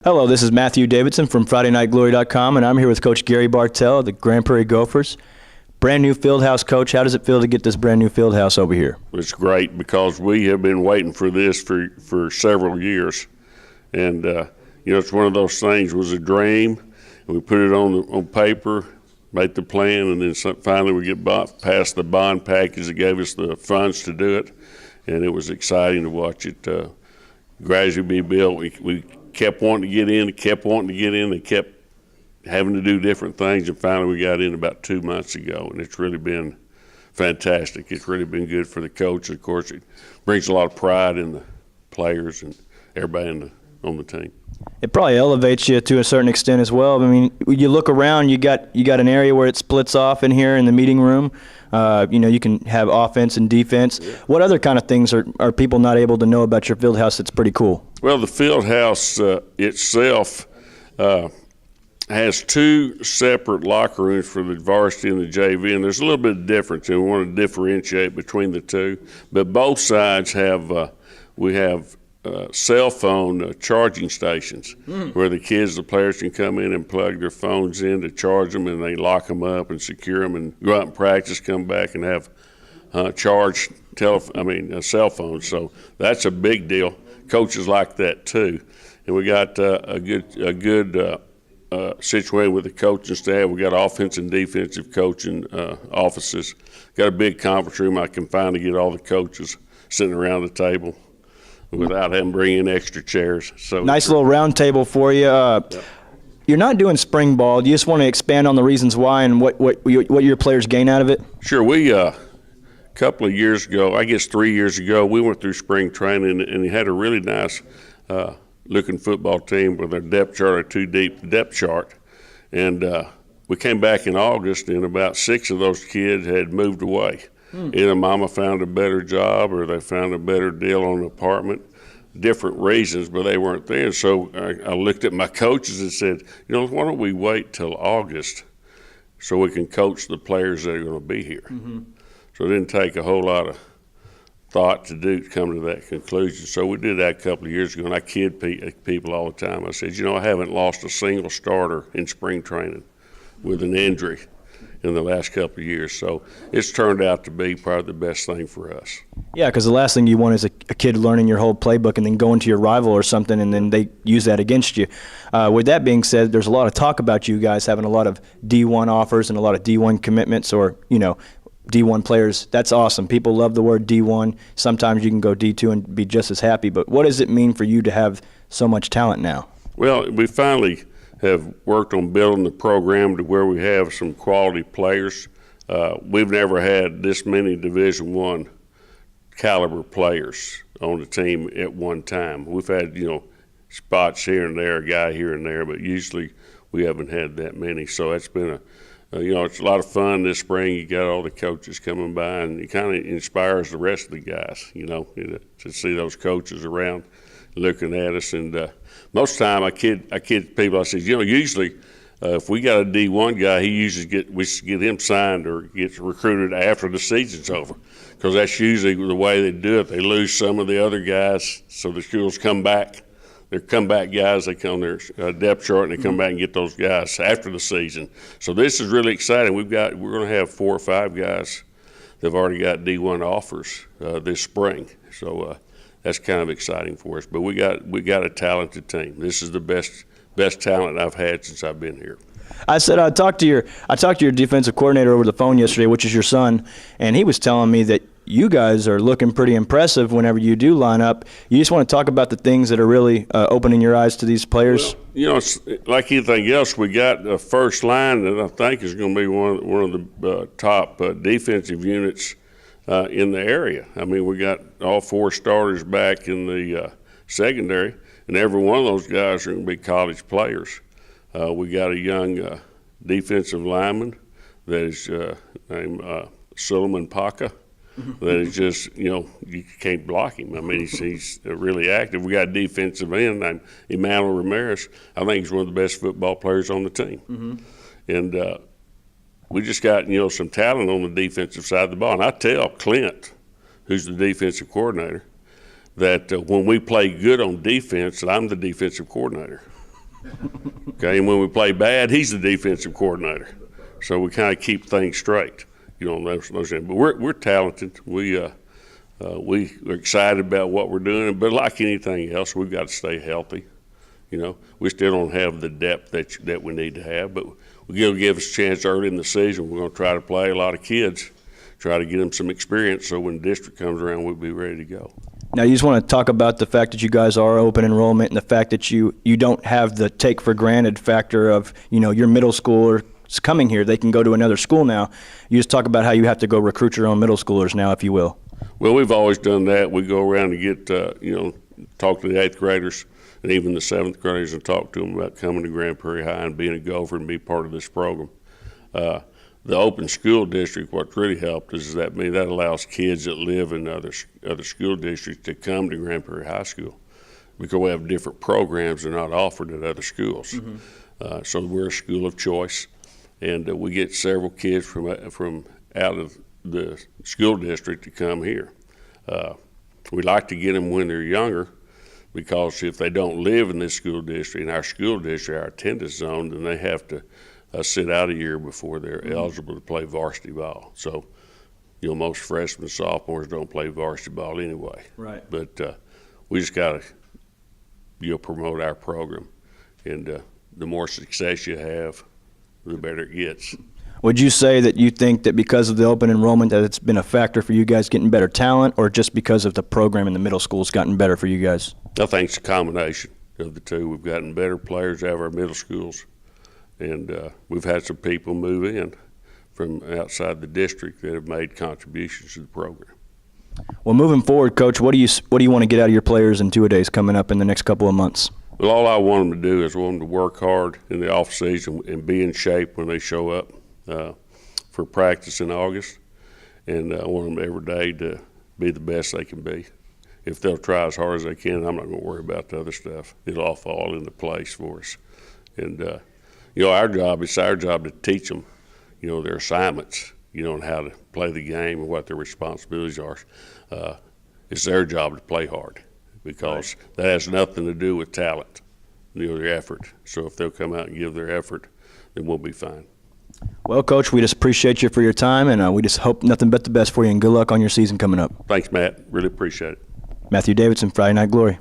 Hello, this is Matthew Davidson from FridayNightGlory.com, and I'm here with Coach Gary Bartel of the Grand Prairie Gophers. Brand new field house, Coach. How does it feel to get this brand new field house over here? It's great because we have been waiting for this for several years, and it's one of those things. It was a dream, and we put it on paper, made the plan, and then finally we get past the bond package that gave us the funds to do it, and it was exciting to watch it gradually be built. We kept wanting to get in, They kept having to do different things, and finally we got in about 2 months ago, and it's really been fantastic. It's really been good for the coach. Of course, it brings a lot of pride in the players and everybody on the team. It probably elevates you to a certain extent as well. I mean, you look around, you got an area where it splits off in here in the meeting room. You can have offense and defense. Yeah. What other kind of things are people not able to know about your field house that's pretty cool? Well, the field house itself has 2 separate locker rooms for the varsity and the JV, and there's a little bit of difference, and we want to differentiate between the two. But both sides have we have cell phone charging stations where the players can come in and plug their phones in to charge them, and they lock them up and secure them and go out and practice, come back and have charged cell phones. So that's a big deal. Coaches like that too, and we got a good situated with the coaching staff. We got offensive and defensive coaching offices. Got a big conference room I can finally get all the coaches sitting around the table without having to bring in extra chairs. So nice little round table for you. Yep. You're not doing spring ball. Do you just want to expand on the reasons why and what your players gain out of it? Sure. We a couple of years ago, I guess 3 years ago, we went through spring training, and we had a really nice looking football team with our depth chart, our 2-deep depth chart. And we came back in August, and about 6 of those kids had moved away. Either mama found a better job or they found a better deal on an apartment, different reasons, but they weren't there. So I looked at my coaches and said, why don't we wait till August so we can coach the players that are going to be here? So it didn't take a whole lot of thought to come to that conclusion. So we did that a couple of years ago, and I kid people all the time. I said, I haven't lost a single starter in spring training with an injury in the last couple of years. So it's turned out to be probably the best thing for us. Yeah, because the last thing you want is a kid learning your whole playbook and then going to your rival or something, and then they use that against you. With that being said, there's a lot of talk about you guys having a lot of D1 offers and a lot of D1 commitments, or, D1 players. That's awesome. People love the word D1. Sometimes you can go D2 and be just as happy. But what does it mean for you to have so much talent now? Well, we finally have worked on building the program to where we have some quality players. We've never had this many Division I caliber players on the team at one time. We've had, spots here and there, a guy here and there, but usually we haven't had that many. So it's been it's a lot of fun this spring. You got all the coaches coming by, and it kind of inspires the rest of the guys, to see those coaches around looking at us. And most of the time I kid people, I say, usually if we got a D1 guy, we get him signed or gets recruited after the season's over, because that's usually the way they do it. They lose some of the other guys, so the schools come back. They're comeback guys. They come their depth chart, and they come back and get those guys after the season. So this is really exciting. We're going to have 4 or 5 guys that have already got D1 offers this spring. So that's kind of exciting for us. But we got a talented team. This is the best talent I've had since I've been here. I said I talked to your defensive coordinator over the phone yesterday, which is your son, and he was telling me that you guys are looking pretty impressive whenever you do line up. You just want to talk about the things that are really opening your eyes to these players? Well, it's like anything else, we got a first line that I think is going to be one of the top defensive units in the area. I mean, we got all 4 starters back in the secondary, and every one of those guys are going to be college players. We got a young defensive lineman that is named Suleiman Paca. That is just, you can't block him. I mean, he's really active. We got a defensive end named Emmanuel Ramirez. I think he's one of the best football players on the team. And we just got, some talent on the defensive side of the ball. And I tell Clint, who's the defensive coordinator, that when we play good on defense, that I'm the defensive coordinator. Okay, and when we play bad, he's the defensive coordinator. So we kind of keep things straight, but we're talented. We're excited about what we're doing, but like anything else, we've got to stay healthy. We still don't have the depth that we need to have, but we'll give us a chance early in the season. We're going to try to play a lot of kids, try to get them some experience, so when the district comes around, we'll be ready to go. Now, you just want to talk about the fact that you guys are open enrollment and the fact that you don't have the take for granted factor of, your middle schooler coming here. They can go to another school now. You just talk about how you have to go recruit your own middle schoolers now, if you will. Well, we've always done that. We go around and get, talk to the 8th graders and even the 7th graders and talk to them about coming to Grand Prairie High and being a Gopher and be part of this program. The open school district, what really helped is that allows kids that live in other school districts to come to Grand Prairie High School because we have different programs that are not offered at other schools. Mm-hmm. So we're a school of choice, and we get several kids from out of the school district to come here. We like to get them when they're younger, because if they don't live in this school district, in our school district, our attendance zone, then they have to sit out a year before they're eligible to play varsity ball. So, most freshmen and sophomores don't play varsity ball anyway. Right. But we just got to promote our program, and the more success you have, the better it gets. Would you say that you think that because of the open enrollment that it's been a factor for you guys getting better talent, or just because of the program in the middle school has gotten better for you guys? I think it's a combination of the two. We've gotten better players out of our middle schools, and we've had some people move in from outside the district that have made contributions to the program. Well, moving forward, Coach, what do you want to get out of your players in two-a-days coming up in the next couple of months? Well, all I want them to do is want them to work hard in the off season and be in shape when they show up for practice in August, and I want them every day to be the best they can be. If they'll try as hard as they can, I'm not going to worry about the other stuff. It'll all fall into place for us. And our job to teach them, their assignments, and how to play the game and what their responsibilities are. It's their job to play hard, because that has nothing to do with talent, their effort. So if they'll come out and give their effort, then we'll be fine. Well, Coach, we just appreciate you for your time, and we just hope nothing but the best for you, and good luck on your season coming up. Thanks, Matt. Really appreciate it. Matthew Davidson, Friday Night Glory.